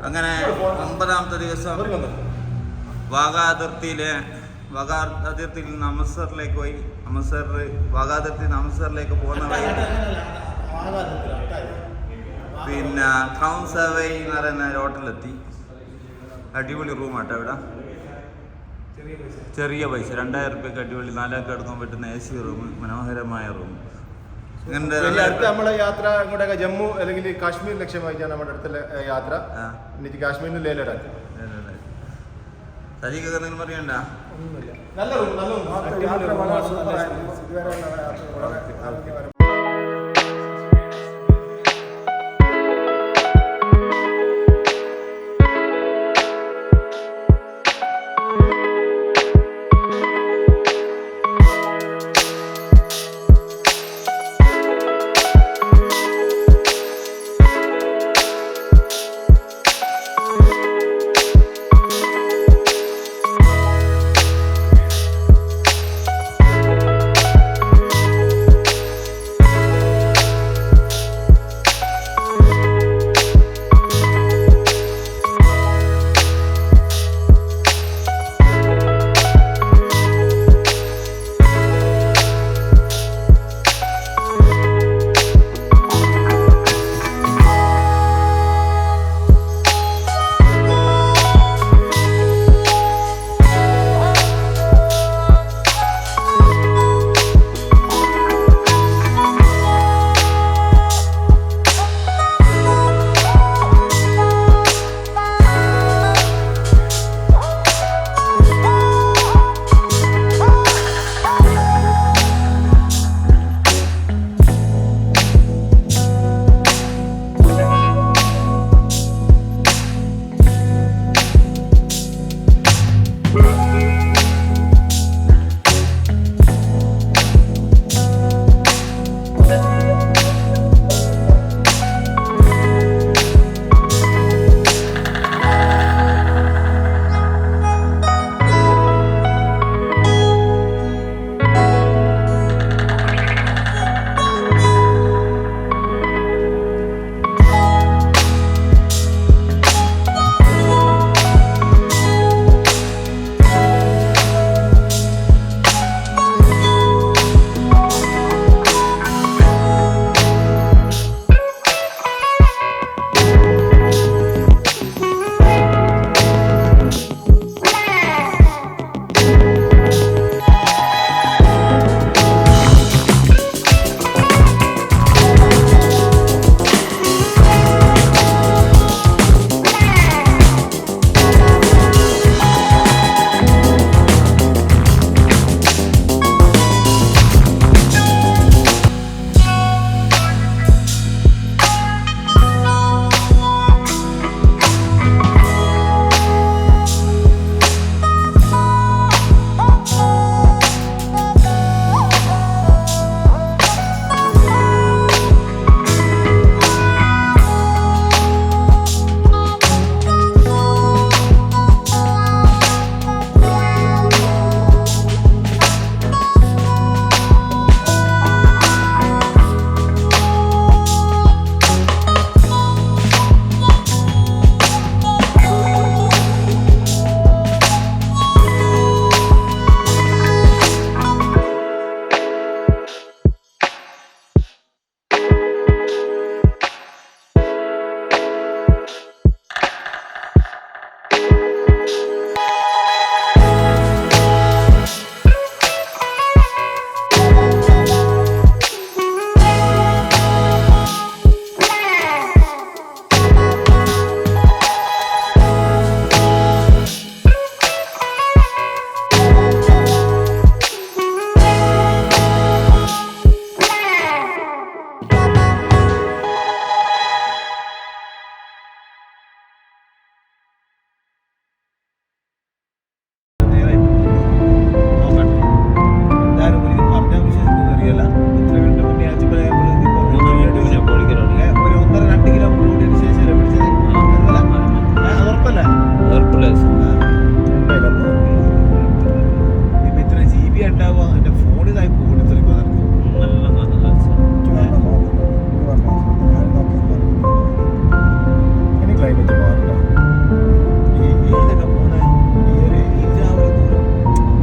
അങ്ങനെ 9ാമത്തെ ദിവസം വാഗാ അതിർത്തിയിൽ നിന്ന് അമൃത്സറിലേക്ക് പോയി. വാഗാ അതിർത്തിയിൽ നിന്ന് അമൃത്സറിലേക്ക് പോകുന്ന വഴി പിന്നെ ക്രൗൺ സവൈ എന്ന് പറയുന്ന ഹോട്ടലിലെത്തി. അടിപൊളി റൂമാട്ടോ ഇവിടെ. ചെറിയ പൈസ 2000 രൂപയ്ക്ക് അടിപൊളി 4 ആൾക്ക് എടുക്കാൻ പറ്റുന്ന AC റൂം, മനോഹരമായ റൂം. അടുത്ത നമ്മളെ യാത്ര ഇങ്ങോട്ടൊക്കെ ജമ്മു അല്ലെങ്കിൽ കാശ്മീർ ലക്ഷ്യമായിട്ടാണ് നമ്മുടെ അടുത്തുള്ള യാത്ര. എനിക്ക് കാശ്മീരിൽ നിന്ന് ലേലടാക്കി സജിക്കൊക്കെ എന്തെങ്കിലും പറയണ്ട? നല്ല റൂം, നല്ല റൂം.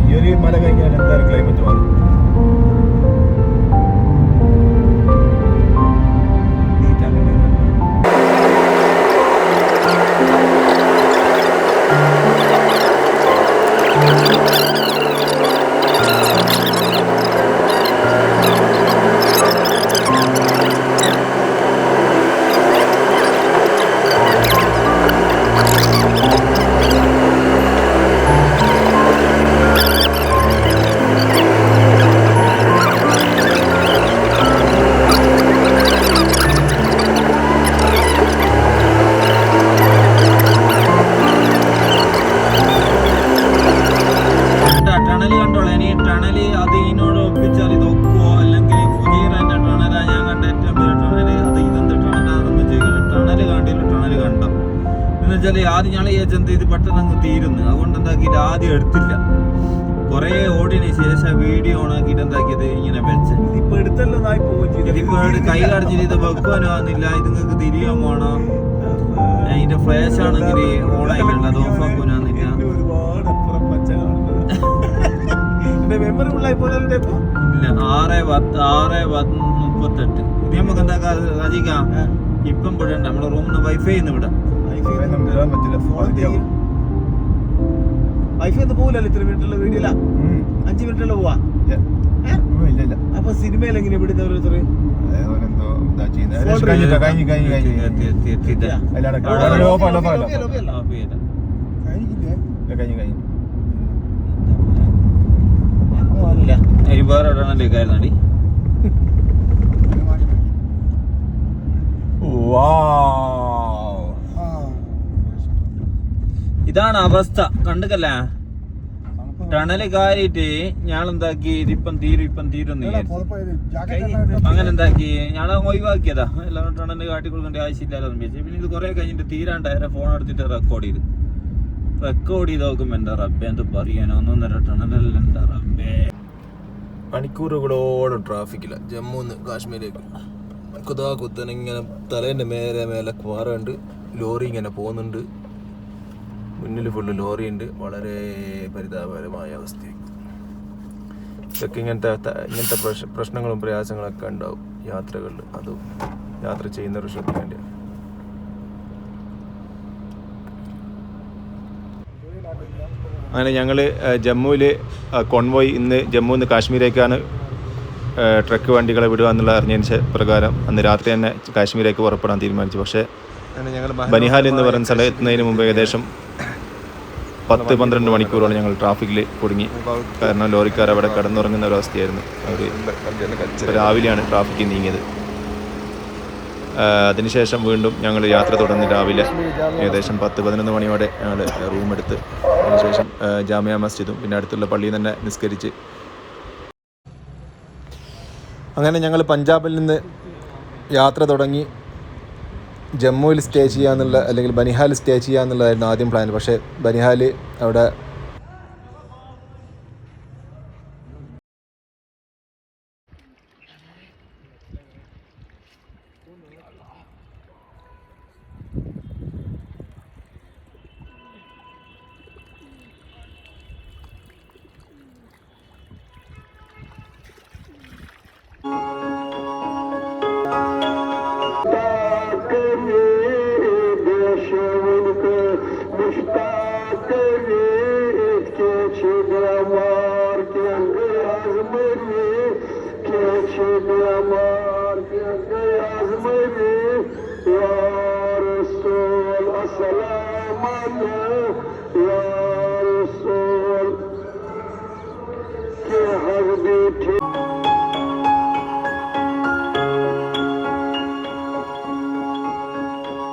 ഈ ഒരു മല കഴിഞ്ഞാൽ എന്തായാലും ക്ലൈമറ്റ് മാറും. ടണല് കണ്ടോളൂ. ഇനി ടണല് അത് ഇതിനോട് ഒപ്പിച്ചാൽ ഇതൊക്കുവോ അല്ലെങ്കിൽ ഫുജീറന്റെ ടണലാ ഞാൻ കണ്ട ഏറ്റവും വലിയ ടണല്. അത് ഇതെന്ത് ടണലാണെന്ന് ചെയ്ത് ടണല് കണ്ടില്ല. ടണല് കണ്ട എന്ന് വെച്ചാൽ ആദ്യം ഞങ്ങൾ ഏജന്ത് ഇത് പെട്ടെന്ന് അങ്ങ് തീരുന്നു. അതുകൊണ്ട് എന്താക്കിയിട്ട് ആദ്യം എടുത്തില്ല. കുറെ ഓടിന് ശേഷം വീഡിയോ ഓണാക്കിയിട്ട് എന്താക്കിയത് ഇങ്ങനെ വെച്ച് ഇതിപ്പോ കൈ കടച്ചിട്ട് ഇത് വെക്കുവാനോ ആകുന്നില്ല. ഇത് നിങ്ങൾക്ക് തിരിയാൻ വേണം. അതിന്റെ ഫ്ലാഷ് ആണെങ്കിൽ ഓൺ ആയിട്ടുണ്ട്. അത് ഓഫ് ആക്കുവാനാകുന്നില്ല. ഇല്ല 6:38. ഇത് നമുക്ക് എന്താ അധികം ഇപ്പം വിടണ്ട. നമ്മളെ റൂമിൽ വൈഫൈ ഇന്ന് വിടാം. വൈഫൈ ഒന്ന് പോകില്ലല്ലോ. ഇത്ര മിനിറ്റുള്ള വീഡിയോ 5 മിനിറ്റുള്ള പോവാ. അപ്പൊ സിനിമയിൽ എങ്ങനെ വിടുന്ന ഓരോരുത്തർ വേറെ ഇടണല്ലേക്കായിരുന്നടി. ഇതാണ് അവസ്ഥ. കണ്ടുക്കല്ലേ ടണല് കാര്യിട്ട് ഞാൻ എന്താക്കി ഇപ്പം തീരുന്നു. അങ്ങനെ എന്താക്കി ഞാൻ ഒഴിവാക്കിയതാ. എല്ലാവരും ടണല് കാട്ടി കൊടുക്കേണ്ട ആവശ്യമില്ലല്ലോ എന്ന് വിചാരിച്ചു. പിന്നെ ഇത് കുറെ കഴിഞ്ഞിട്ട് തീരാണ്ടായ ഫോൺ എടുത്തിട്ട് റെക്കോർഡ് ചെയ്ത് നോക്കുമ്പോ എന്താ റബ്ബേ എന്ത് പറയാനോ 1.5 ടണലല്ല. എന്താ റബ്ബേ മണിക്കൂറുകളോളം ട്രാഫിക്കില്ല ജമ്മുന്ന് കാശ്മീരേക്ക്. കുത്തനെ ഇങ്ങനെ തലേൻ്റെ മേലെ ക്വാറുണ്ട്. ലോറി ഇങ്ങനെ പോകുന്നുണ്ട്. മുന്നിൽ ഫുള്ള് ലോറി ഉണ്ട്. വളരെ പരിതാപകരമായ അവസ്ഥയാണ്. ഇതൊക്കെ ഇങ്ങനത്തെ പ്രശ്നങ്ങളും പ്രയാസങ്ങളൊക്കെ ഉണ്ടാവും യാത്രകളിൽ. അതും യാത്ര ചെയ്യുന്നവർ ശ്രദ്ധിക്കേണ്ട. അങ്ങനെ ഞങ്ങൾ ജമ്മുവിൽ കോൺവോയ് ഇന്ന് ജമ്മുവിൽ നിന്ന് കാശ്മീരേക്കാണ് ട്രക്ക് വണ്ടികളെ വിടുക എന്നുള്ള അറിഞ്ഞതിന് പ്രകാരം അന്ന് രാത്രി തന്നെ കാശ്മീരേക്ക് പുറപ്പെടാൻ തീരുമാനിച്ചു. പക്ഷേ ബനിഹാൽ എന്ന് പറയുന്ന സ്ഥലം എത്തുന്നതിന് മുമ്പ് ഏകദേശം 10-12 മണിക്കൂറോളം ഞങ്ങൾ ട്രാഫിക്കിൽ കുടുങ്ങി. കാരണം ലോറിക്കാർ അവിടെ കടന്നുറങ്ങുന്ന ഒരവസ്ഥയായിരുന്നു. അവർ രാവിലെയാണ് ട്രാഫിക്ക് നീങ്ങിയത്. അതിനുശേഷം വീണ്ടും ഞങ്ങൾ യാത്ര തുടർന്ന് രാവിലെ ഏകദേശം 10-11 മണിയോടെ ഞങ്ങൾ റൂമെടുത്ത് അതിനുശേഷം ജാമിയ മസ്ജിദും പിന്നെ അടുത്തുള്ള പള്ളിയിൽ തന്നെ നിസ്കരിച്ച് അങ്ങനെ ഞങ്ങൾ പഞ്ചാബിൽ നിന്ന് യാത്ര തുടങ്ങി. ജമ്മുവിൽ സ്റ്റേ ചെയ്യാന്നുള്ള അല്ലെങ്കിൽ ബനിഹാൽ സ്റ്റേ ചെയ്യാന്നുള്ളതായിരുന്നു ആദ്യം പ്ലാൻ. പക്ഷേ ബനിഹാൽ അവിടെ Var,